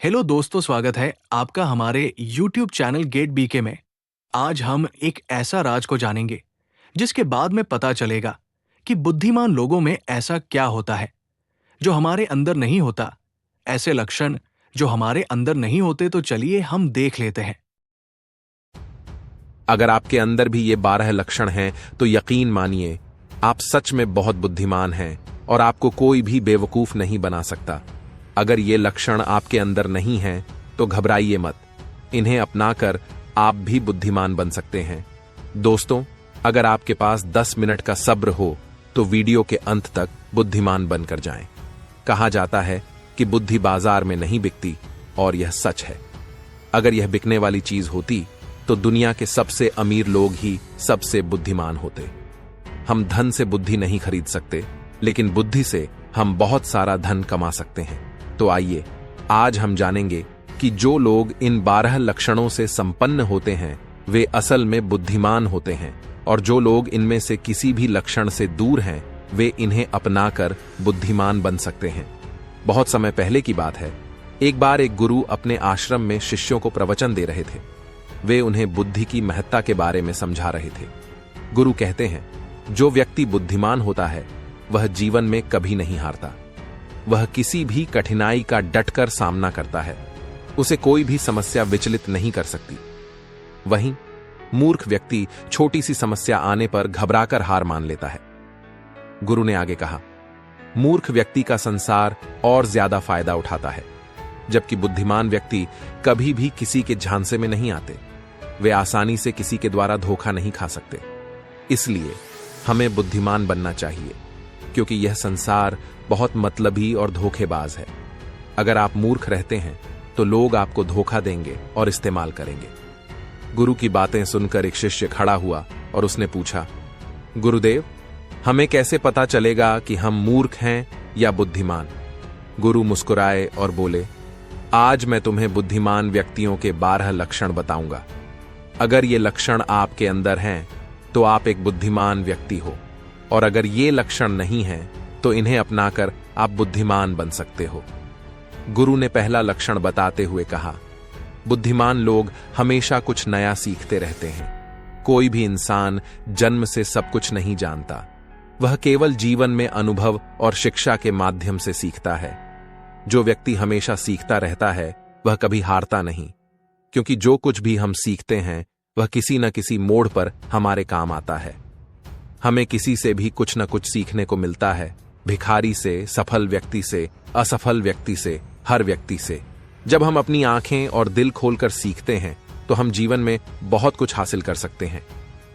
Hello दोस्तों, स्वागत है आपका हमारे YouTube चैनल गेट बीके में। आज हम एक ऐसा राज को जानेंगे जिसके बाद में पता चलेगा कि बुद्धिमान लोगों में ऐसा क्या होता है जो हमारे अंदर नहीं होता। ऐसे लक्षण जो हमारे अंदर नहीं होते, तो चलिए हम देख लेते हैं। अगर आपके अंदर भी ये 12 लक्षण हैं तो यकीन मानिए आप सच में बहुत बुद्धिमान हैं और आपको कोई भी बेवकूफ नहीं बना सकता। अगर ये लक्षण आपके अंदर नहीं हैं तो घबराइए मत, इन्हें अपनाकर आप भी बुद्धिमान बन सकते हैं। दोस्तों, अगर आपके पास 10 मिनट का सब्र हो तो वीडियो के अंत तक बुद्धिमान बनकर जाएं। कहा जाता है कि बुद्धि बाजार में नहीं बिकती, और यह सच है। अगर यह बिकने वाली चीज होती तो दुनिया के सबसे अमीर लोग ही सबसे बुद्धिमान होते। हम धन से बुद्धि नहीं खरीद सकते, लेकिन बुद्धि से हम बहुत सारा धन कमा सकते हैं। तो आइए आज हम जानेंगे कि जो लोग इन 12 लक्षणों से संपन्न होते हैं वे असल में बुद्धिमान होते हैं, और जो लोग इनमें से किसी भी लक्षण से दूर हैं वे इन्हें अपनाकर बुद्धिमान बन सकते हैं। बहुत समय पहले की बात है, एक बार एक गुरु अपने आश्रम में शिष्यों को प्रवचन दे रहे थे। वे उन्हें बुद्धि की महत्ता के बारे में समझा रहे थे। गुरु कहते हैं, जो व्यक्ति बुद्धिमान होता है वह जीवन में कभी नहीं हारता। वह किसी भी कठिनाई का डटकर सामना करता है, उसे कोई भी समस्या विचलित नहीं कर सकती। वहीं मूर्ख व्यक्ति छोटी सी समस्या आने पर घबराकर हार मान लेता है। गुरु ने आगे कहा, मूर्ख व्यक्ति का संसार और ज्यादा फायदा उठाता है, जबकि बुद्धिमान व्यक्ति कभी भी किसी के झांसे में नहीं आते। वे आसानी से किसी के द्वारा धोखा नहीं खा सकते। इसलिए हमें बुद्धिमान बनना चाहिए, क्योंकि यह संसार बहुत मतलबी और धोखेबाज है। अगर आप मूर्ख रहते हैं तो लोग आपको धोखा देंगे और इस्तेमाल करेंगे। गुरु की बातें सुनकर एक शिष्य खड़ा हुआ और उसने पूछा, गुरुदेव, हमें कैसे पता चलेगा कि हम मूर्ख हैं या बुद्धिमान? गुरु मुस्कुराए और बोले, आज मैं तुम्हें बुद्धिमान व्यक्तियों के 12 लक्षण बताऊंगा। अगर ये लक्षण आपके अंदर हैं तो आप एक बुद्धिमान व्यक्ति हो, और अगर ये लक्षण नहीं हैं तो इन्हें अपनाकर आप बुद्धिमान बन सकते हो। गुरु ने पहला लक्षण बताते हुए कहा, बुद्धिमान लोग हमेशा कुछ नया सीखते रहते हैं। कोई भी इंसान जन्म से सब कुछ नहीं जानता, वह केवल जीवन में अनुभव और शिक्षा के माध्यम से सीखता है। जो व्यक्ति हमेशा सीखता रहता है वह कभी हारता नहीं, क्योंकि जो कुछ भी हम सीखते हैं वह किसी न किसी मोड़ पर हमारे काम आता है। हमें किसी से भी कुछ न कुछ सीखने को मिलता है, भिखारी से, सफल व्यक्ति से, असफल व्यक्ति से, हर व्यक्ति से। जब हम अपनी आंखें और दिल खोलकर सीखते हैं तो हम जीवन में बहुत कुछ हासिल कर सकते हैं।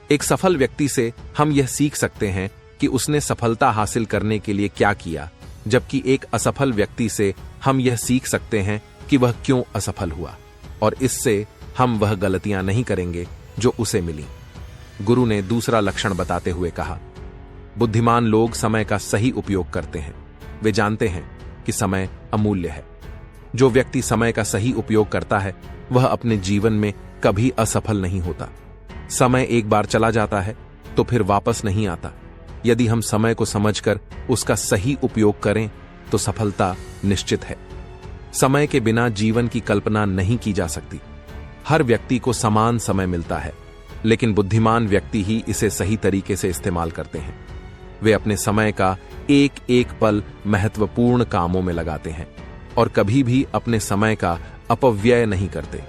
एक सफल व्यक्ति से हम यह सीख सकते हैं कि उसने सफलता हासिल करने के लिए क्या किया, जबकि एक असफल व्यक्ति से हम यह सीख सकते हैं कि वह क्यों असफल हुआ, और इससे हम वह गलतियां नहीं करेंगे जो उसे मिली। गुरु ने दूसरा लक्षण बताते हुए कहा, बुद्धिमान लोग समय का सही उपयोग करते हैं। वे जानते हैं कि समय अमूल्य है। जो व्यक्ति समय का सही उपयोग करता है वह अपने जीवन में कभी असफल नहीं होता। समय एक बार चला जाता है तो फिर वापस नहीं आता। यदि हम समय को समझकर उसका सही उपयोग करें तो सफलता निश्चित है। समय के बिना जीवन की कल्पना नहीं की जा सकती। हर व्यक्ति को समान समय मिलता है, लेकिन बुद्धिमान व्यक्ति ही इसे सही तरीके से इस्तेमाल करते हैं। वे अपने समय का एक एक पल महत्वपूर्ण कामों में लगाते हैं और कभी भी अपने समय का अपव्यय नहीं करते।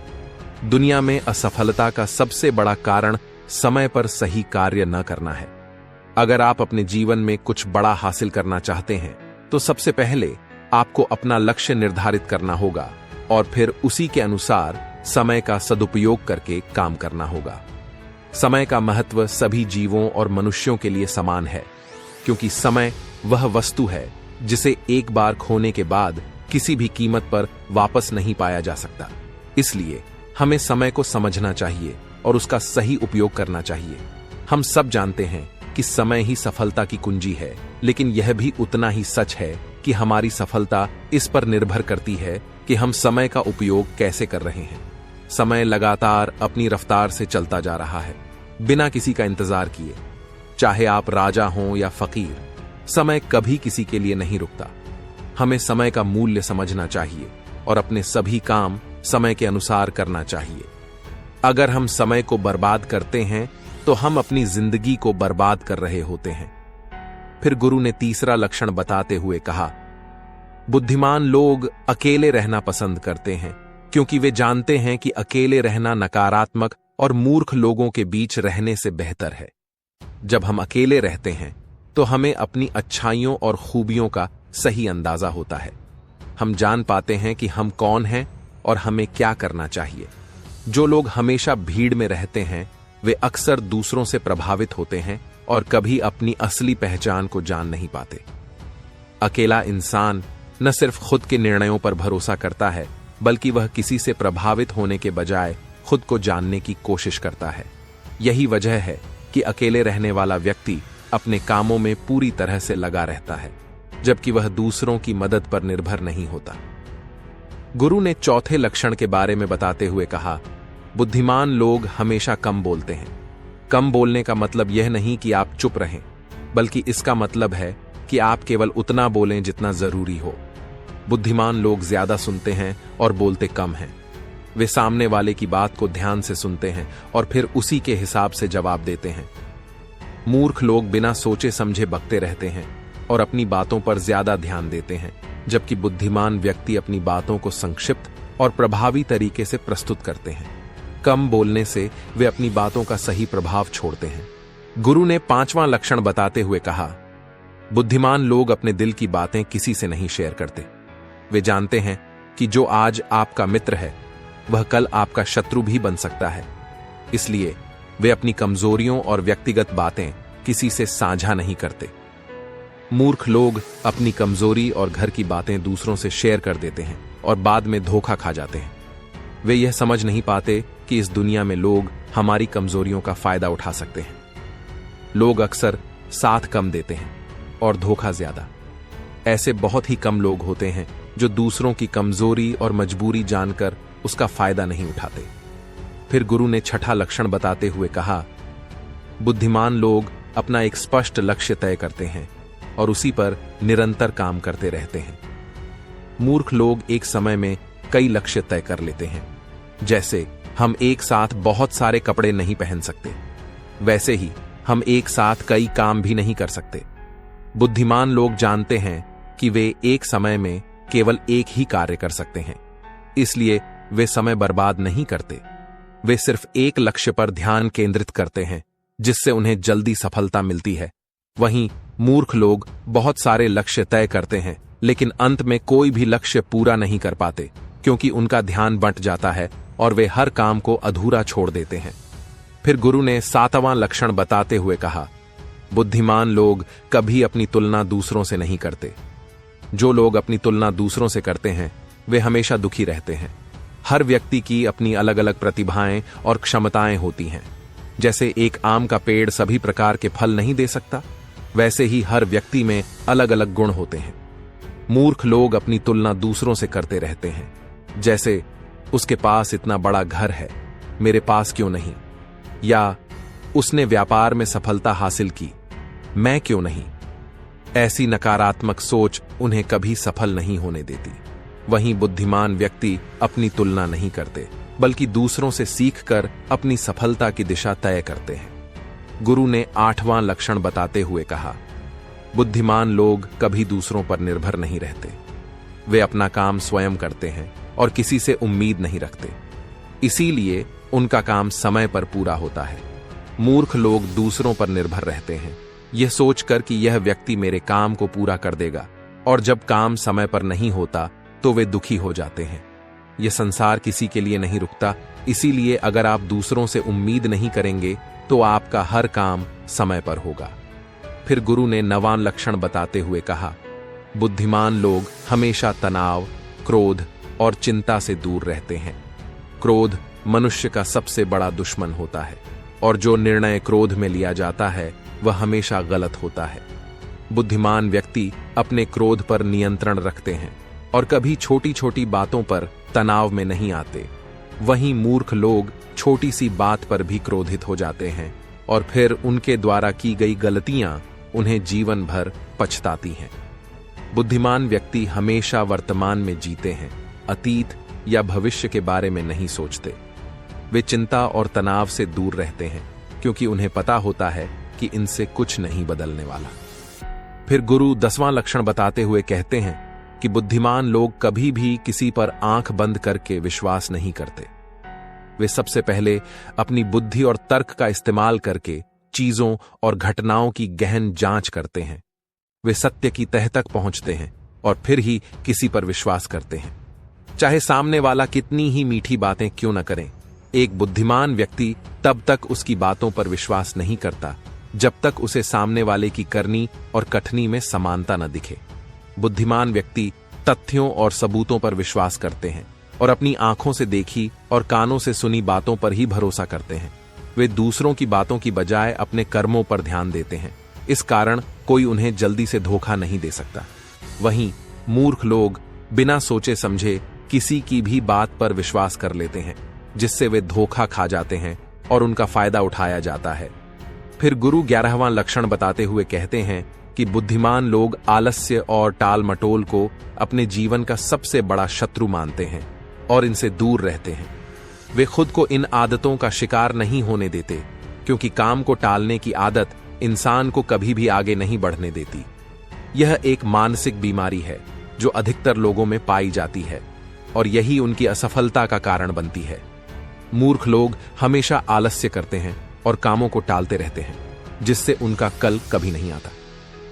दुनिया में असफलता का सबसे बड़ा कारण समय पर सही कार्य न करना है। अगर आप अपने जीवन में कुछ बड़ा हासिल करना चाहते हैं तो सबसे पहले आपको अपना लक्ष्य निर्धारित करना होगा और फिर उसी के अनुसार समय का सदुपयोग करके काम करना होगा। समय का महत्व सभी जीवों और मनुष्यों के लिए समान है, क्योंकि समय वह वस्तु है जिसे एक बार खोने के बाद किसी भी कीमत पर वापस नहीं पाया जा सकता। इसलिए हमें समय को समझना चाहिए और उसका सही उपयोग करना चाहिए। हम सब जानते हैं कि समय ही सफलता की कुंजी है, लेकिन यह भी उतना ही सच है कि हमारी सफलता इस पर निर्भर करती है कि हम समय का उपयोग कैसे कर रहे हैं। समय लगातार अपनी रफ्तार से चलता जा रहा है, बिना किसी का इंतजार किए। चाहे आप राजा हों या फकीर, समय कभी किसी के लिए नहीं रुकता। हमें समय का मूल्य समझना चाहिए और अपने सभी काम समय के अनुसार करना चाहिए। अगर हम समय को बर्बाद करते हैं तो हम अपनी जिंदगी को बर्बाद कर रहे होते हैं। फिर गुरु ने तीसरा लक्षण बताते हुए कहा, बुद्धिमान लोग अकेले रहना पसंद करते हैं क्योंकि वे जानते हैं कि अकेले रहना नकारात्मक और मूर्ख लोगों के बीच रहने से बेहतर है। जब हम अकेले रहते हैं तो हमें अपनी अच्छाइयों और खूबियों का सही अंदाजा होता है। हम जान पाते हैं कि हम कौन हैं और हमें क्या करना चाहिए। जो लोग हमेशा भीड़ में रहते हैं वे अक्सर दूसरों से प्रभावित होते हैं और कभी अपनी असली पहचान को जान नहीं पाते। अकेला इंसान न सिर्फ खुद के निर्णयों पर भरोसा करता है बल्कि वह किसी से प्रभावित होने के बजाय खुद को जानने की कोशिश करता है। यही वजह है कि अकेले रहने वाला व्यक्ति अपने कामों में पूरी तरह से लगा रहता है, जबकि वह दूसरों की मदद पर निर्भर नहीं होता। गुरु ने चौथे लक्षण के बारे में बताते हुए कहा, बुद्धिमान लोग हमेशा कम बोलते हैं। कम बोलने का मतलब यह नहीं कि आप चुप रहें, बल्कि इसका मतलब है कि आप केवल उतना बोलें जितना जरूरी हो। बुद्धिमान लोग ज्यादा सुनते हैं और बोलते कम हैं। वे सामने वाले की बात को ध्यान से सुनते हैं और फिर उसी के हिसाब से जवाब देते हैं। मूर्ख लोग बिना सोचे समझे बकते रहते हैं और अपनी बातों पर ज्यादा ध्यान देते हैं, जबकि बुद्धिमान व्यक्ति अपनी बातों को संक्षिप्त और प्रभावी तरीके से प्रस्तुत करते हैं। कम बोलने से वे अपनी बातों का सही प्रभाव छोड़ते हैं। गुरु ने पांचवां लक्षण बताते हुए कहा, बुद्धिमान लोग अपने दिल की बातें किसी से नहीं शेयर करते। वे जानते हैं कि जो आज आपका मित्र है वह कल आपका शत्रु भी बन सकता है। इसलिए वे अपनी कमजोरियों और व्यक्तिगत बातें किसी से साझा नहीं करते। मूर्ख लोग अपनी कमजोरी और घर की बातें दूसरों से शेयर कर देते हैं और बाद में धोखा खा जाते हैं। वे यह समझ नहीं पाते कि इस दुनिया में लोग हमारी कमजोरियों का फायदा उठा सकते हैं। लोग अक्सर साथ कम देते हैं और धोखा ज्यादा। ऐसे बहुत ही कम लोग होते हैं जो दूसरों की कमजोरी और मजबूरी जानकर उसका फायदा नहीं उठाते। फिर गुरु ने छठा लक्षण बताते हुए कहा, बुद्धिमान लोग अपना एक स्पष्ट लक्ष्य तय करते हैं और उसी पर निरंतर काम करते रहते हैं। मूर्ख लोग एक समय में कई लक्ष्य तय कर लेते हैं। जैसे हम एक साथ बहुत सारे कपड़े नहीं पहन सकते, वैसे ही हम एक साथ कई काम भी नहीं कर सकते। बुद्धिमान लोग जानते हैं कि वे एक समय में केवल एक ही कार्य कर सकते हैं, इसलिए वे समय बर्बाद नहीं करते। वे सिर्फ एक लक्ष्य पर ध्यान केंद्रित करते हैं जिससे उन्हें जल्दी सफलता मिलती है। वहीं मूर्ख लोग बहुत सारे लक्ष्य तय करते हैं लेकिन अंत में कोई भी लक्ष्य पूरा नहीं कर पाते क्योंकि उनका ध्यान बंट जाता है और वे हर काम को अधूरा छोड़ देते हैं। फिर गुरु ने सातवां लक्षण बताते हुए कहा, बुद्धिमान लोग कभी अपनी तुलना दूसरों से नहीं करते। जो लोग अपनी तुलना दूसरों से करते हैं वे हमेशा दुखी रहते हैं। हर व्यक्ति की अपनी अलग अलग प्रतिभाएं और क्षमताएं होती हैं। जैसे एक आम का पेड़ सभी प्रकार के फल नहीं दे सकता, वैसे ही हर व्यक्ति में अलग अलग गुण होते हैं। मूर्ख लोग अपनी तुलना दूसरों से करते रहते हैं। जैसे उसके पास इतना बड़ा घर है, मेरे पास क्यों नहीं, या उसने व्यापार में सफलता हासिल की, मैं क्यों नहीं। ऐसी नकारात्मक सोच उन्हें कभी सफल नहीं होने देती। वहीं बुद्धिमान व्यक्ति अपनी तुलना नहीं करते बल्कि दूसरों से सीखकर अपनी सफलता की दिशा तय करते हैं। गुरु ने आठवां लक्षण बताते हुए कहा, बुद्धिमान लोग कभी दूसरों पर निर्भर नहीं रहते। वे अपना काम स्वयं करते हैं और किसी से उम्मीद नहीं रखते, इसीलिए उनका काम समय पर पूरा होता है। मूर्ख लोग दूसरों पर निर्भर रहते हैं, यह सोचकर कि यह व्यक्ति मेरे काम को पूरा कर देगा, और जब काम समय पर नहीं होता तो वे दुखी हो जाते हैं। यह संसार किसी के लिए नहीं रुकता, इसीलिए अगर आप दूसरों से उम्मीद नहीं करेंगे तो आपका हर काम समय पर होगा। फिर गुरु ने नवां लक्षण बताते हुए कहा, बुद्धिमान लोग हमेशा तनाव, क्रोध और चिंता से दूर रहते हैं। क्रोध मनुष्य का सबसे बड़ा दुश्मन होता है और जो निर्णय क्रोध में लिया जाता है वह हमेशा गलत होता है। बुद्धिमान व्यक्ति अपने क्रोध पर नियंत्रण रखते हैं और कभी छोटी छोटी बातों पर तनाव में नहीं आते। वहीं मूर्ख लोग छोटी सी बात पर भी क्रोधित हो जाते हैं और फिर उनके द्वारा की गई गलतियां उन्हें जीवन भर पछताती हैं। बुद्धिमान व्यक्ति हमेशा वर्तमान में जीते हैं अतीत या भविष्य के बारे में नहीं सोचते। वे चिंता और तनाव से दूर रहते हैं क्योंकि उन्हें पता होता है कि इनसे कुछ नहीं बदलने वाला। फिर गुरु 10वां लक्षण बताते हुए कहते हैं कि बुद्धिमान लोग कभी भी किसी पर आंख बंद करके विश्वास नहीं करते। वे सबसे पहले अपनी बुद्धि और तर्क का इस्तेमाल करके चीजों और घटनाओं की गहन जांच करते हैं। वे सत्य की तह तक पहुंचते हैं और फिर ही किसी पर विश्वास करते हैं, चाहे सामने वाला कितनी ही मीठी बातें क्यों न करें। एक बुद्धिमान व्यक्ति तब तक उसकी बातों पर विश्वास नहीं करता जब तक उसे सामने वाले की करनी और कथनी में समानता न दिखे। बुद्धिमान व्यक्ति तथ्यों और सबूतों पर विश्वास करते हैं और अपनी आंखों से देखी और कानों से सुनी बातों पर ही भरोसा करते हैं। वे दूसरों की बातों की बजाय अपने कर्मों पर ध्यान देते हैं। इस कारण कोई उन्हें जल्दी से धोखा नहीं दे सकता। वहीं मूर्ख लोग बिना सोचे समझे किसी की भी बात पर विश्वास कर लेते हैं, जिससे वे धोखा खा जाते हैं और उनका फायदा उठाया जाता है। फिर गुरु 11वां लक्षण बताते हुए कहते हैं कि बुद्धिमान लोग आलस्य और टाल मटोल को अपने जीवन का सबसे बड़ा शत्रु मानते हैं और इनसे दूर रहते हैं। वे खुद को इन आदतों का शिकार नहीं होने देते, क्योंकि काम को टालने की आदत इंसान को कभी भी आगे नहीं बढ़ने देती। यह एक मानसिक बीमारी है जो अधिकतर लोगों में पाई जाती है और यही उनकी असफलता का कारण बनती है। मूर्ख लोग हमेशा आलस्य करते हैं और कामों को टालते रहते हैं, जिससे उनका कल कभी नहीं आता।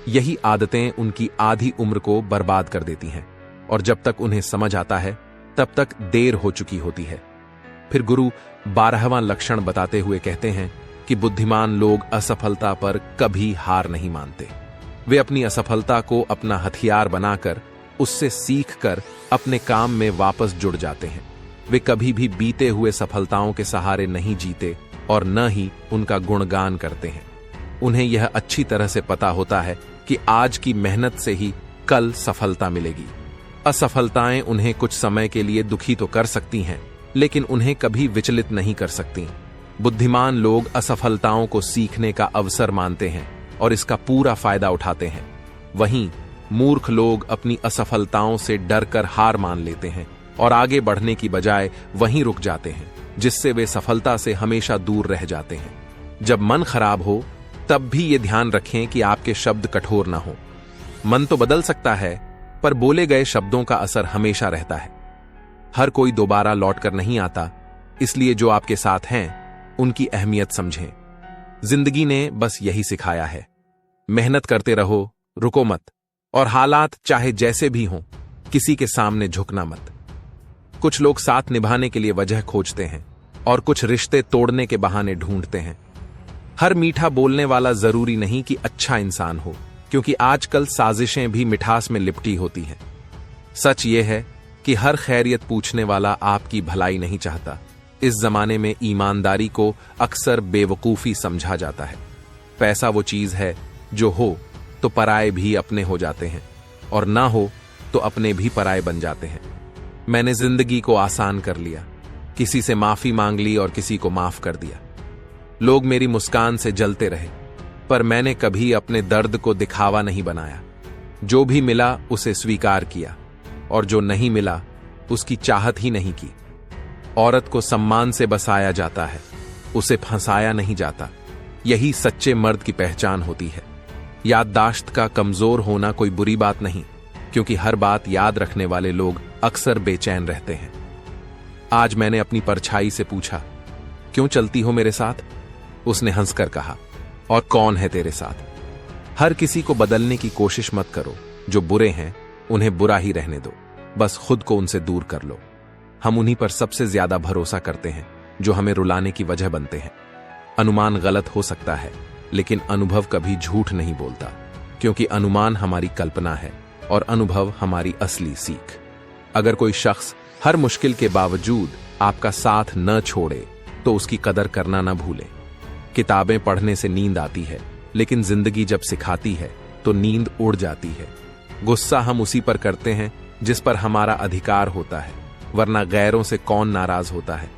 यही आदतें उनकी आधी उम्र को बर्बाद कर देती हैं और जब तक उन्हें समझ आता है तब तक देर हो चुकी होती है। फिर गुरु 12वां लक्षण बताते हुए कहते हैं कि बुद्धिमान लोग असफलता पर कभी हार नहीं मानते। वे अपनी असफलता को अपना हथियार बनाकर उससे सीखकर अपने काम में वापस जुड़ जाते हैं। वे कभी भी बीते हुए सफलताओं के सहारे नहीं जीते और न ही उनका गुणगान करते हैं। उन्हें यह अच्छी तरह से पता होता है कि आज की मेहनत से ही कल सफलता मिलेगी। असफलताएं उन्हें कुछ समय के लिए दुखी तो कर सकती हैं, लेकिन उन्हें कभी विचलित नहीं कर सकती। बुद्धिमान लोग असफलताओं को सीखने का अवसर मानते हैं और इसका पूरा फायदा उठाते हैं। वहीं मूर्ख लोग अपनी असफलताओं से डरकर हार मान लेते हैं और आगे बढ़ने की बजाय वहीं रुक जाते हैं, जिससे वे सफलता से हमेशा दूर रह जाते हैं। जब मन खराब हो तब भी ये ध्यान रखें कि आपके शब्द कठोर ना हो। मन तो बदल सकता है, पर बोले गए शब्दों का असर हमेशा रहता है। हर कोई दोबारा लौटकर नहीं आता, इसलिए जो आपके साथ हैं उनकी अहमियत समझें। जिंदगी ने बस यही सिखाया है, मेहनत करते रहो, रुको मत, और हालात चाहे जैसे भी हों किसी के सामने झुकना मत। कुछ लोग साथ निभाने के लिए वजह खोजते हैं और कुछ रिश्ते तोड़ने के बहाने ढूंढते हैं। हर मीठा बोलने वाला जरूरी नहीं कि अच्छा इंसान हो, क्योंकि आजकल साजिशें भी मिठास में लिपटी होती हैं। सच यह है कि हर खैरियत पूछने वाला आपकी भलाई नहीं चाहता। इस जमाने में ईमानदारी को अक्सर बेवकूफी समझा जाता है। पैसा वो चीज है जो हो तो पराये भी अपने हो जाते हैं और ना हो तो अपने भी पराये बन जाते हैं। मैंने जिंदगी को आसान कर लिया, किसी से माफी मांग ली और किसी को माफ कर दिया। लोग मेरी मुस्कान से जलते रहे, पर मैंने कभी अपने दर्द को दिखावा नहीं बनाया। जो भी मिला उसे स्वीकार किया और जो नहीं मिला उसकी चाहत ही नहीं की। औरत को सम्मान से बसाया जाता है, उसे फंसाया नहीं जाता। यही सच्चे मर्द की पहचान होती है। याददाश्त का कमजोर होना कोई बुरी बात नहीं, क्योंकि हर बात याद रखने वाले लोग अक्सर बेचैन रहते हैं। आज मैंने अपनी परछाई से पूछा, क्यों चलती हो मेरे साथ? उसने हंसकर कहा, और कौन है तेरे साथ? हर किसी को बदलने की कोशिश मत करो। जो बुरे हैं उन्हें बुरा ही रहने दो, बस खुद को उनसे दूर कर लो। हम उन्हीं पर सबसे ज्यादा भरोसा करते हैं जो हमें रुलाने की वजह बनते हैं। अनुमान गलत हो सकता है, लेकिन अनुभव कभी झूठ नहीं बोलता, क्योंकि अनुमान हमारी कल्पना है और अनुभव हमारी असली सीख। अगर कोई शख्स हर मुश्किल के बावजूद आपका साथ न छोड़े तो उसकी कदर करना न भूले। किताबें पढ़ने से नींद आती है, लेकिन जिंदगी जब सिखाती है तो नींद उड़ जाती है। गुस्सा हम उसी पर करते हैं जिस पर हमारा अधिकार होता है, वरना गैरों से कौन नाराज होता है।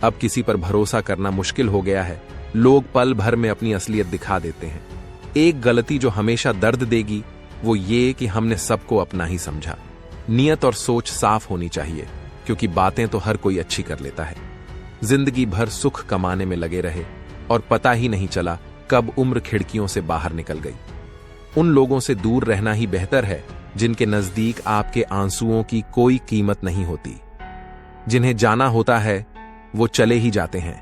अब किसी पर भरोसा करना मुश्किल हो गया है। लोग पल भर में अपनी असलियत दिखा देते हैं। एक गलती जो हमेशा दर्द देगी वो ये कि हमने सबको अपना ही समझा। नियत और सोच साफ होनी चाहिए। क्योंकि बातें तो हर कोई अच्छी कर लेता है। जिंदगी भर सुख कमाने में लगे रहे और पता ही नहीं चला कब उम्र खिड़कियों से बाहर निकल गई। उन लोगों से दूर रहना ही बेहतर है जिनके नजदीक आपके आंसुओं की कोई कीमत नहीं होती। जिन्हें जाना होता है वो चले ही जाते हैं,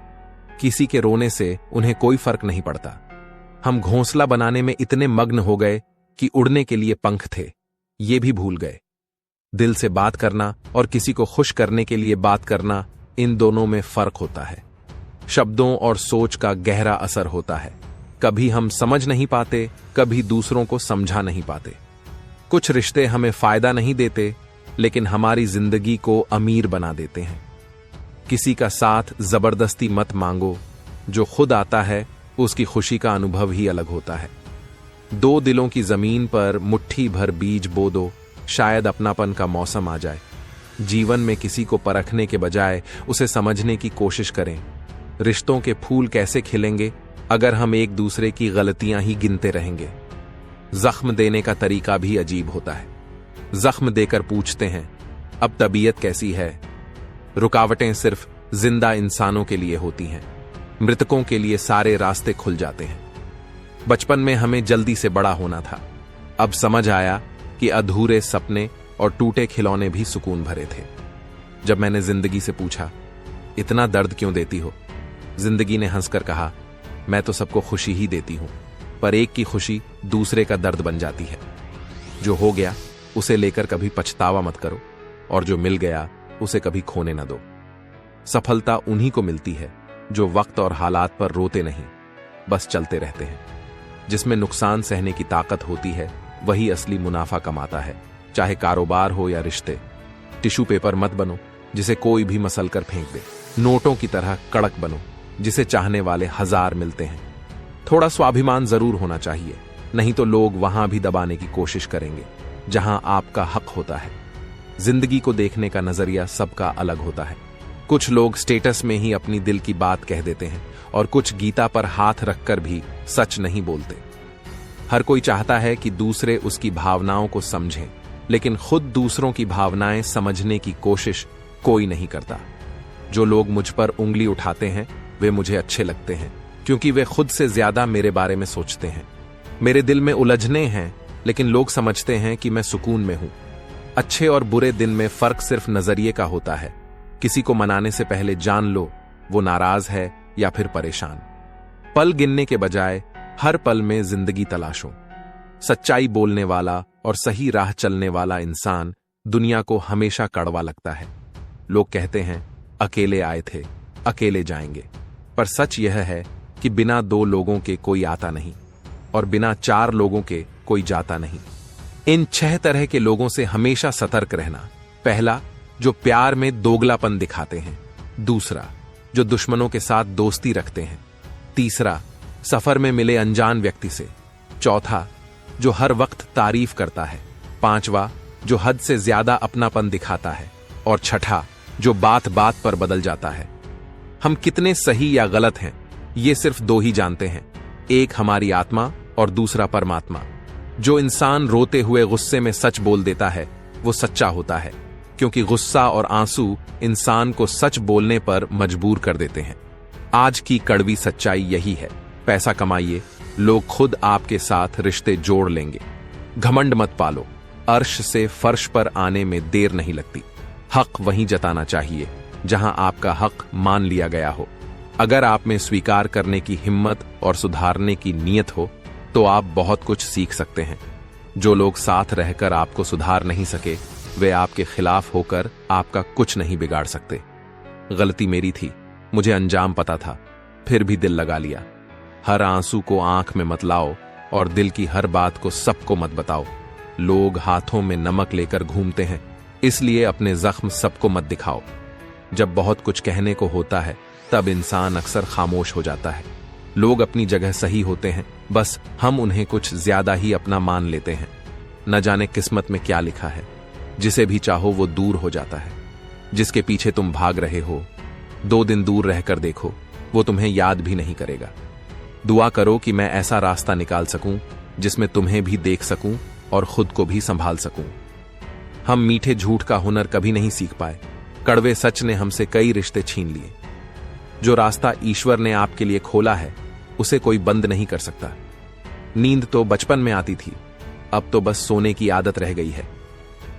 किसी के रोने से उन्हें कोई फर्क नहीं पड़ता। हम घोंसला बनाने में इतने मग्न हो गए कि उड़ने के लिए पंख थे ये भी भूल गए। दिल से बात करना और किसी को खुश करने के लिए बात करना, इन दोनों में फर्क होता है। शब्दों और सोच का गहरा असर होता है। कभी हम समझ नहीं पाते, कभी दूसरों को समझा नहीं पाते। कुछ रिश्ते हमें फायदा नहीं देते, लेकिन हमारी जिंदगी को अमीर बना देते हैं। किसी का साथ जबरदस्ती मत मांगो, जो खुद आता है उसकी खुशी का अनुभव ही अलग होता है। दो दिलों की जमीन पर मुट्ठी भर बीज बो दो, शायद अपनापन का मौसम आ जाए। जीवन में किसी को परखने के बजाय उसे समझने की कोशिश करें। रिश्तों के फूल कैसे खिलेंगे अगर हम एक दूसरे की गलतियां ही गिनते रहेंगे। जख्म देने का तरीका भी अजीब होता है। जख्म देकर पूछते हैं, अब तबीयत कैसी है? रुकावटें सिर्फ जिंदा इंसानों के लिए होती हैं, मृतकों के लिए सारे रास्ते खुल जाते हैं। बचपन में हमें जल्दी से बड़ा होना था, अब समझ आया कि अधूरे सपने और टूटे खिलौने भी सुकून भरे थे। जब मैंने जिंदगी से पूछा, इतना दर्द क्यों देती हो? जिंदगी ने हंसकर कहा, मैं तो सबको खुशी ही देती हूं, पर एक की खुशी दूसरे का दर्द बन जाती है। जो हो गया उसे लेकर कभी पछतावा मत करो, और जो मिल गया उसे कभी खोने न दो। सफलता उन्हीं को मिलती है जो वक्त और हालात पर रोते नहीं, बस चलते रहते हैं। जिसमें नुकसान सहने की ताकत होती है वही असली मुनाफा कमाता है, चाहे कारोबार हो या रिश्ते। टिश्यू पेपर मत बनो जिसे कोई भी मसल कर फेंक दे। नोटों की तरह कड़क बनो जिसे चाहने वाले हजार मिलते हैं। थोड़ा स्वाभिमान जरूर होना चाहिए, नहीं तो लोग वहां भी दबाने की कोशिश करेंगे जहां आपका हक होता है। जिंदगी को देखने का नजरिया सबका अलग होता है। कुछ लोग स्टेटस में ही अपनी दिल की बात कह देते हैं और कुछ गीता पर हाथ रखकर भी सच नहीं बोलते। हर कोई चाहता है कि दूसरे उसकी भावनाओं को समझें, लेकिन खुद दूसरों की भावनाएं समझने की कोशिश कोई नहीं करता। जो लोग मुझ पर उंगली उठाते हैं वे मुझे अच्छे लगते हैं, क्योंकि वे खुद से ज्यादा मेरे बारे में सोचते हैं। मेरे दिल में उलझने हैं, लेकिन लोग समझते हैं कि मैं सुकून में हूं। अच्छे और बुरे दिन में फर्क सिर्फ नजरिए का होता है। किसी को मनाने से पहले जान लो वो नाराज है या फिर परेशान। पल गिनने के बजाय हर पल में जिंदगी तलाशो। सच्चाई बोलने वाला और सही राह चलने वाला इंसान दुनिया को हमेशा कड़वा लगता है। लोग कहते हैं अकेले आए थे, अकेले जाएंगे, पर सच यह है कि बिना दो लोगों के कोई आता नहीं और बिना चार लोगों के कोई जाता नहीं। इन 6 तरह के लोगों से हमेशा सतर्क रहना। पहला, जो प्यार में दोगलापन दिखाते हैं। दूसरा, जो दुश्मनों के साथ दोस्ती रखते हैं। तीसरा, सफर में मिले अनजान व्यक्ति से। चौथा, जो हर वक्त तारीफ करता है। पांचवा, जो हद से ज्यादा अपनापन दिखाता है। और छठा, जो बात बात पर बदल जाता है। हम कितने सही या गलत हैं ये सिर्फ 2 ही जानते हैं, एक हमारी आत्मा और दूसरा परमात्मा। जो इंसान रोते हुए गुस्से में सच बोल देता है वो सच्चा होता है, क्योंकि गुस्सा और आंसू इंसान को सच बोलने पर मजबूर कर देते हैं। आज की कड़वी सच्चाई यही है, पैसा कमाइए, लोग खुद आपके साथ रिश्ते जोड़ लेंगे। घमंड मत पालो, अर्श से फर्श पर आने में देर नहीं लगती। हक वहीं जताना चाहिए जहां आपका हक मान लिया गया हो। अगर आप में स्वीकार करने की हिम्मत और सुधारने की नीयत हो तो आप बहुत कुछ सीख सकते हैं। जो लोग साथ रहकर आपको सुधार नहीं सके वे आपके खिलाफ होकर आपका कुछ नहीं बिगाड़ सकते। गलती मेरी थी, मुझे अंजाम पता था, फिर भी दिल लगा लिया। हर आंसू को आंख में मत लाओ और दिल की हर बात को सबको मत बताओ। लोग हाथों में नमक लेकर घूमते हैं, इसलिए अपने जख्म सबको मत दिखाओ। जब बहुत कुछ कहने को होता है तब इंसान अक्सर खामोश हो जाता है। लोग अपनी जगह सही होते हैं, बस हम उन्हें कुछ ज्यादा ही अपना मान लेते हैं। न जाने किस्मत में क्या लिखा है, जिसे भी चाहो वो दूर हो जाता है। जिसके पीछे तुम भाग रहे हो 2 दिन दूर रहकर देखो, वो तुम्हें याद भी नहीं करेगा। दुआ करो कि मैं ऐसा रास्ता निकाल सकूं जिसमें तुम्हें भी देख सकूं और खुद को भी संभाल सकूं। हम मीठे झूठ का हुनर कभी नहीं सीख पाए, कड़वे सच ने हमसे कई रिश्ते छीन लिए। जो रास्ता ईश्वर ने आपके लिए खोला है उसे कोई बंद नहीं कर सकता। नींद तो बचपन में आती थी, अब तो बस सोने की आदत रह गई है।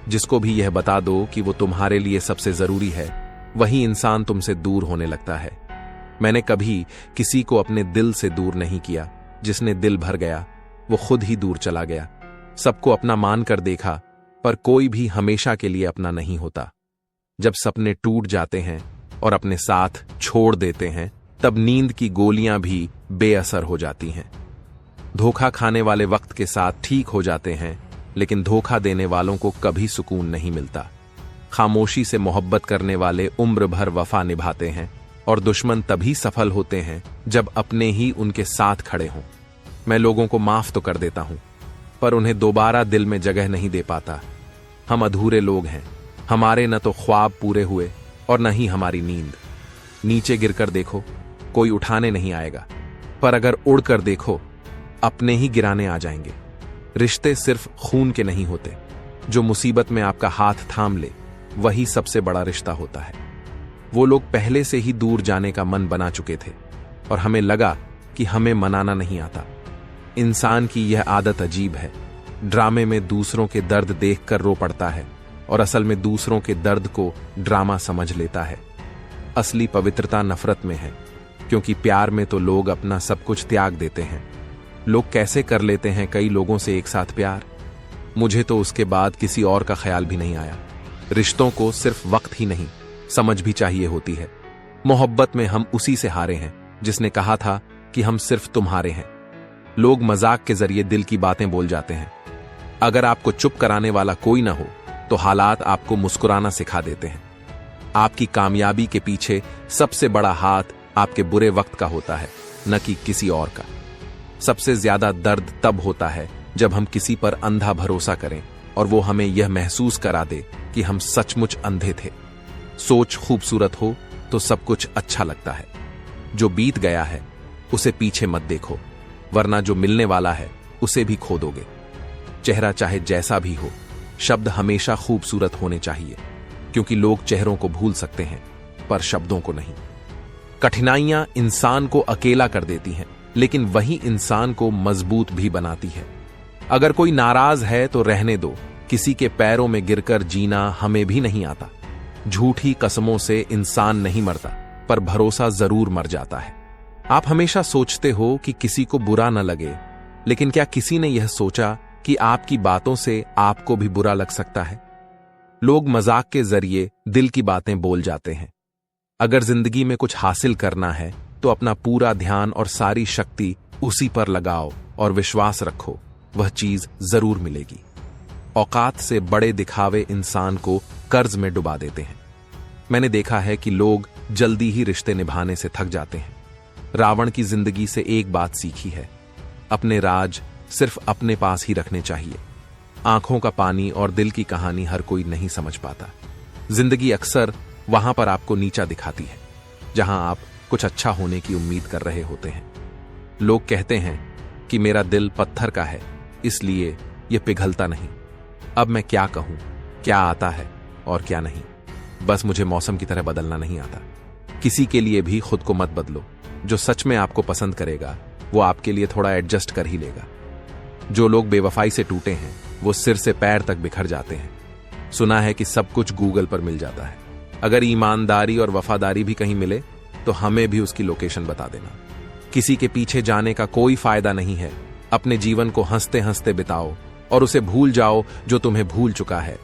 जिसको भी यह बता दो कि वो तुम्हारे लिए सबसे जरूरी है, वही इंसान तुमसे दूर होने लगता है। मैंने कभी किसी को अपने दिल से दूर नहीं किया। जिसने दिल भर गया वो खुद ही दूर चला गया। सबको अपना मानकर देखा, पर कोई भी हमेशा के लिए अपना नहीं होता। जब सपने टूट जाते हैं और अपने साथ छोड़ देते हैं, तब नींद की गोलियां भी बेअसर हो जाती हैं। धोखा खाने वाले वक्त के साथ ठीक हो जाते हैं, लेकिन धोखा देने वालों को कभी सुकून नहीं मिलता। खामोशी से मोहब्बत करने वाले उम्र भर वफा निभाते हैं, और दुश्मन तभी सफल होते हैं जब अपने ही उनके साथ खड़े हों। मैं लोगों को माफ तो कर देता हूं, पर उन्हें दोबारा दिल में जगह नहीं दे पाता। हम अधूरे लोग हैं, हमारे न तो ख्वाब पूरे हुए और न ही हमारी नींद। नीचे गिरकर देखो, कोई उठाने नहीं आएगा, पर अगर उड़कर देखो, अपने ही गिराने आ जाएंगे। रिश्ते सिर्फ खून के नहीं होते, जो मुसीबत में आपका हाथ थाम ले वही सबसे बड़ा रिश्ता होता है। वो लोग पहले से ही दूर जाने का मन बना चुके थे, और हमें लगा कि हमें मनाना नहीं आता। इंसान की यह आदत अजीब है, ड्रामे में दूसरों के दर्द देखकर रो पड़ता है और असल में दूसरों के दर्द को ड्रामा समझ लेता है। असली पवित्रता नफरत में है, क्योंकि प्यार में तो लोग अपना सब कुछ त्याग देते हैं। लोग कैसे कर लेते हैं कई लोगों से एक साथ प्यार? मुझे तो उसके बाद किसी और का ख्याल भी नहीं आया। रिश्तों को सिर्फ वक्त ही नहीं, समझ भी चाहिए होती है। मोहब्बत में हम उसी से हारे हैं जिसने कहा था कि हम सिर्फ तुम्हारे हैं। लोग मजाक के जरिए दिल की बातें बोल जाते हैं। अगर आपको चुप कराने वाला कोई ना हो, तो हालात आपको मुस्कुराना सिखा देते हैं। आपकी कामयाबी के पीछे सबसे बड़ा हाथ आपके बुरे वक्त का होता है, न कि किसी और का। सबसे ज्यादा दर्द तब होता है जब हम किसी पर अंधा भरोसा करें और वो हमें यह महसूस करा दे कि हम सचमुच अंधे थे। सोच खूबसूरत हो तो सब कुछ अच्छा लगता है। जो बीत गया है उसे पीछे मत देखो, वरना जो मिलने वाला है उसे भी खो दोगे। चेहरा चाहे जैसा भी हो, शब्द हमेशा खूबसूरत होने चाहिए, क्योंकि लोग चेहरों को भूल सकते हैं पर शब्दों को नहीं। कठिनाइयां इंसान को अकेला कर देती हैं, लेकिन वही इंसान को मजबूत भी बनाती है। अगर कोई नाराज है तो रहने दो, किसी के पैरों में गिरकर जीना हमें भी नहीं आता। झूठी कसमों से इंसान नहीं मरता, पर भरोसा जरूर मर जाता है। आप हमेशा सोचते हो कि किसी को बुरा न लगे, लेकिन क्या किसी ने यह सोचा कि आपकी बातों से आपको भी बुरा लग सकता है? लोग मजाक के जरिए दिल की बातें बोल जाते हैं। अगर जिंदगी में कुछ हासिल करना है तो अपना पूरा ध्यान और सारी शक्ति उसी पर लगाओ और विश्वास रखो, वह चीज जरूर मिलेगी। औकात से बड़े दिखावे इंसान को कर्ज में डुबा देते हैं। मैंने देखा है कि लोग जल्दी ही रिश्ते निभाने से थक जाते हैं। रावण की जिंदगी से एक बात सीखी है, अपने राज सिर्फ अपने पास ही रखने चाहिए। आंखों का पानी और दिल की कहानी हर कोई नहीं समझ पाता। जिंदगी अक्सर वहां पर आपको नीचा दिखाती है जहां आप कुछ अच्छा होने की उम्मीद कर रहे होते हैं। लोग कहते हैं कि मेरा दिल पत्थर का है, इसलिए यह पिघलता नहीं। अब मैं क्या कहूं, क्या आता है और क्या नहीं। बस मुझे मौसम की तरह बदलना नहीं आता। किसी के लिए भी खुद को मत बदलो। जो सच में आपको पसंद करेगा वो आपके लिए थोड़ा एडजस्ट कर ही लेगा। जो लोग बेवफाई से टूटे हैं वो सिर से पैर तक बिखर जाते हैं। सुना है कि सब कुछ गूगल पर मिल जाता है। अगर ईमानदारी और वफादारी भी कहीं मिले तो हमें भी उसकी लोकेशन बता देना। किसी के पीछे जाने का कोई फायदा नहीं है। अपने जीवन को हंसते हंसते बिताओ और उसे भूल जाओ जो तुम्हें भूल चुका है।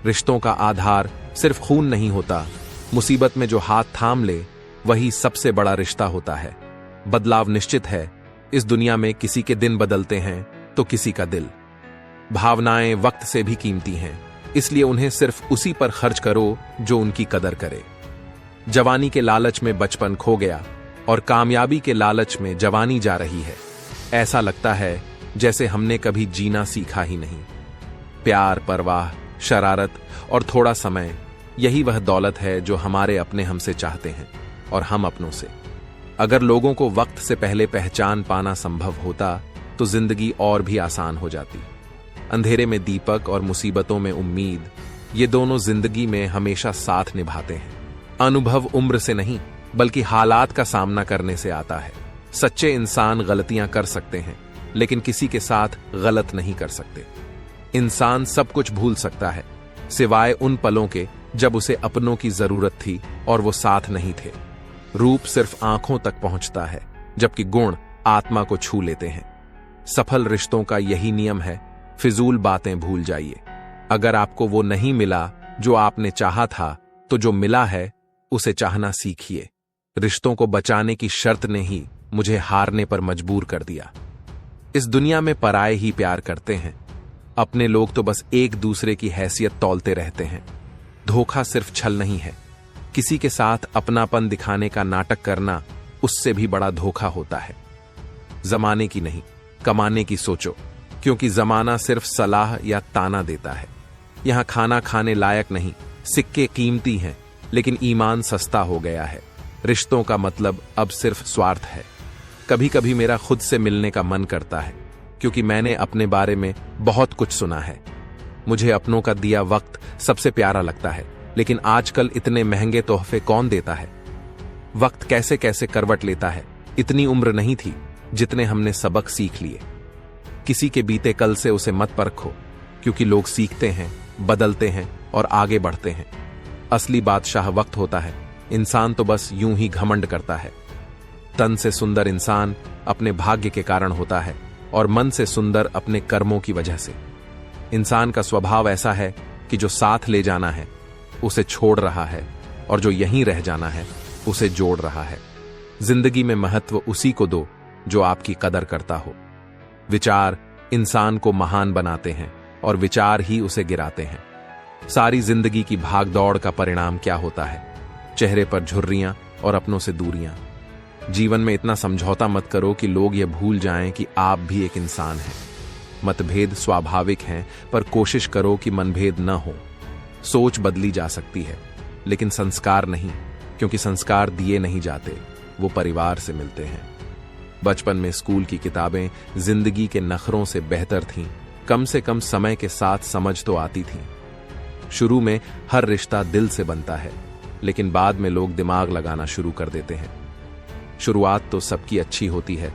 रिश्तों का आधार सिर्फ खून नहीं होता, मुसीबत में जो हाथ थाम ले वही सबसे बड़ा रिश्ता होता है। बदलाव निश्चित है। इस दुनिया में किसी के दिन बदलते हैं तो किसी का दिल। भावनाएं वक्त से भी कीमती हैं, इसलिए उन्हें सिर्फ उसी पर खर्च करो जो उनकी कदर करे। जवानी के लालच में बचपन खो गया और कामयाबी के लालच में जवानी जा रही है। ऐसा लगता है जैसे हमने कभी जीना सीखा ही नहीं। प्यार, परवाह, शरारत और थोड़ा समय, यही वह दौलत है जो हमारे अपने हमसे चाहते हैं और हम अपनों से। अगर लोगों को वक्त से पहले पहचान पाना संभव होता तो जिंदगी और भी आसान हो जाती। अंधेरे में दीपक और मुसीबतों में उम्मीद, ये दोनों जिंदगी में हमेशा साथ निभाते हैं। अनुभव उम्र से नहीं बल्कि हालात का सामना करने से आता है। सच्चे इंसान गलतियां कर सकते हैं लेकिन किसी के साथ गलत नहीं कर सकते। इंसान सब कुछ भूल सकता है सिवाय उन पलों के जब उसे अपनों की जरूरत थी और वो साथ नहीं थे। रूप सिर्फ आंखों तक पहुंचता है जबकि गुण आत्मा को छू लेते हैं। सफल रिश्तों का यही नियम है, फिजूल बातें भूल जाइए। अगर आपको वो नहीं मिला जो आपने चाहा था तो जो मिला है उसे चाहना सीखिए। रिश्तों को बचाने की शर्त ने ही मुझे हारने पर मजबूर कर दिया। इस दुनिया में पराये ही प्यार करते हैं, अपने लोग तो बस एक दूसरे की हैसियत तौलते रहते हैं। धोखा सिर्फ छल नहीं है, किसी के साथ अपनापन दिखाने का नाटक करना उससे भी बड़ा धोखा होता है। जमाने की नहीं, कमाने की सोचो, क्योंकि जमाना सिर्फ सलाह या ताना देता है। यहां खाना खाने लायक नहीं, सिक्के कीमती हैं लेकिन ईमान सस्ता हो गया है। रिश्तों का मतलब अब सिर्फ स्वार्थ है। कभी कभी मेरा खुद से मिलने का मन करता है क्योंकि मैंने अपने बारे में बहुत कुछ सुना है। मुझे अपनों का दिया वक्त सबसे प्यारा लगता है, लेकिन आजकल इतने महंगे तोहफे कौन देता है। वक्त कैसे कैसे करवट लेता है। इतनी उम्र नहीं थी जितने हमने सबक सीख लिए। किसी के बीते कल से उसे मत परखो, क्योंकि लोग सीखते हैं, बदलते हैं और आगे बढ़ते हैं। असली बादशाह वक्त होता है, इंसान तो बस यूं ही घमंड करता है। तन से सुंदर इंसान अपने भाग्य के कारण होता है और मन से सुंदर अपने कर्मों की वजह से। इंसान का स्वभाव ऐसा है कि जो साथ ले जाना है उसे छोड़ रहा है और जो यहीं रह जाना है उसे जोड़ रहा है। जिंदगी में महत्व उसी को दो जो आपकी कदर करता हो। विचार इंसान को महान बनाते हैं और विचार ही उसे गिराते हैं। सारी जिंदगी की भागदौड़ का परिणाम क्या होता है? चेहरे पर झुर्रियां और अपनों से दूरियां। जीवन में इतना समझौता मत करो कि लोग यह भूल जाएं कि आप भी एक इंसान हैं। मतभेद स्वाभाविक हैं, पर कोशिश करो कि मनभेद न हो। सोच बदली जा सकती है लेकिन संस्कार नहीं, क्योंकि संस्कार दिए नहीं जाते, वो परिवार से मिलते हैं। बचपन में स्कूल की किताबें जिंदगी के नखरों से बेहतर थीं। कम से कम समय के साथ समझ तो आती थी। शुरू में हर रिश्ता दिल से बनता है, लेकिन बाद में लोग दिमाग लगाना शुरू कर देते हैं। शुरुआत तो सबकी अच्छी होती है,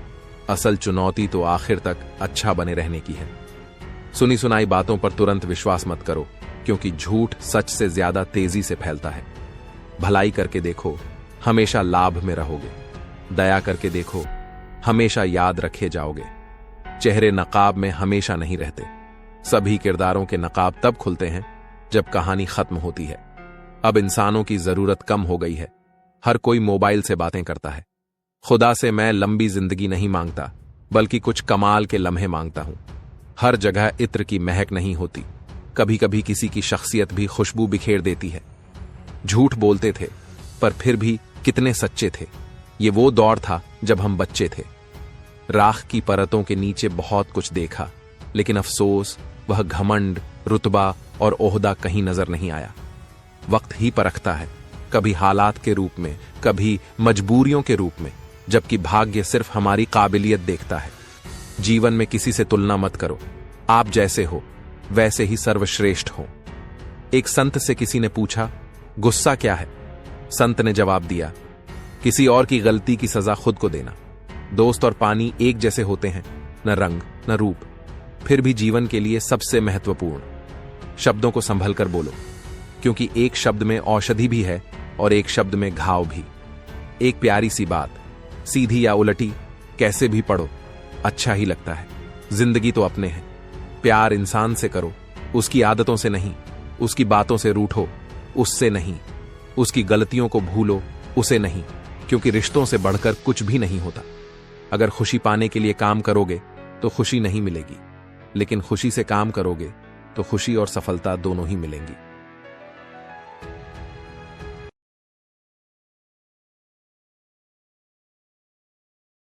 असल चुनौती तो आखिर तक अच्छा बने रहने की है। सुनी सुनाई बातों पर तुरंत विश्वास मत करो, क्योंकि झूठ सच से ज्यादा तेजी से फैलता है। भलाई करके देखो, हमेशा लाभ में रहोगे। दया करके देखो, हमेशा याद रखे जाओगे। चेहरे नकाब में हमेशा नहीं रहते। सभी किरदारों के नकाब तब खुलते हैं जब कहानी खत्म होती है। अब इंसानों की जरूरत कम हो गई है। हर कोई मोबाइल से बातें करता है। खुदा से मैं लंबी जिंदगी नहीं मांगता, बल्कि कुछ कमाल के लम्हे मांगता हूं। हर जगह इत्र की महक नहीं होती, कभी कभी किसी की शख्सियत भी खुशबू बिखेर देती है। झूठ बोलते थे, पर फिर भी कितने सच्चे थे। ये वो दौर था जब हम बच्चे थे। राख की परतों के नीचे बहुत कुछ देखा, लेकिन अफसोस वह घमंड, रुतबा और ओहदा कहीं नजर नहीं आया। वक्त ही परखता है, कभी हालात के रूप में, कभी मजबूरियों के रूप में, जबकि भाग्य सिर्फ हमारी काबिलियत देखता है। जीवन में किसी से तुलना मत करो। आप जैसे हो वैसे ही सर्वश्रेष्ठ हो। एक संत से किसी ने पूछा, गुस्सा क्या है? संत ने जवाब दिया, किसी और की गलती की सजा खुद को देना। दोस्त और पानी एक जैसे होते हैं, न रंग न रूप, फिर भी जीवन के लिए सबसे महत्वपूर्ण। शब्दों को संभल कर बोलो, क्योंकि एक शब्द में औषधि भी है और एक शब्द में घाव भी। एक प्यारी सी बात, सीधी या उलटी, कैसे भी पढ़ो, अच्छा ही लगता है। जिंदगी तो अपने हैं। प्यार इंसान से करो, उसकी आदतों से नहीं। उसकी बातों से रूठो, उससे नहीं। उसकी गलतियों को भूलो, उसे नहीं, क्योंकि रिश्तों से बढ़कर कुछ भी नहीं होता। अगर खुशी पाने के लिए काम करोगे तो खुशी नहीं मिलेगी, लेकिन खुशी से काम करोगे तो खुशी और सफलता दोनों ही मिलेंगी।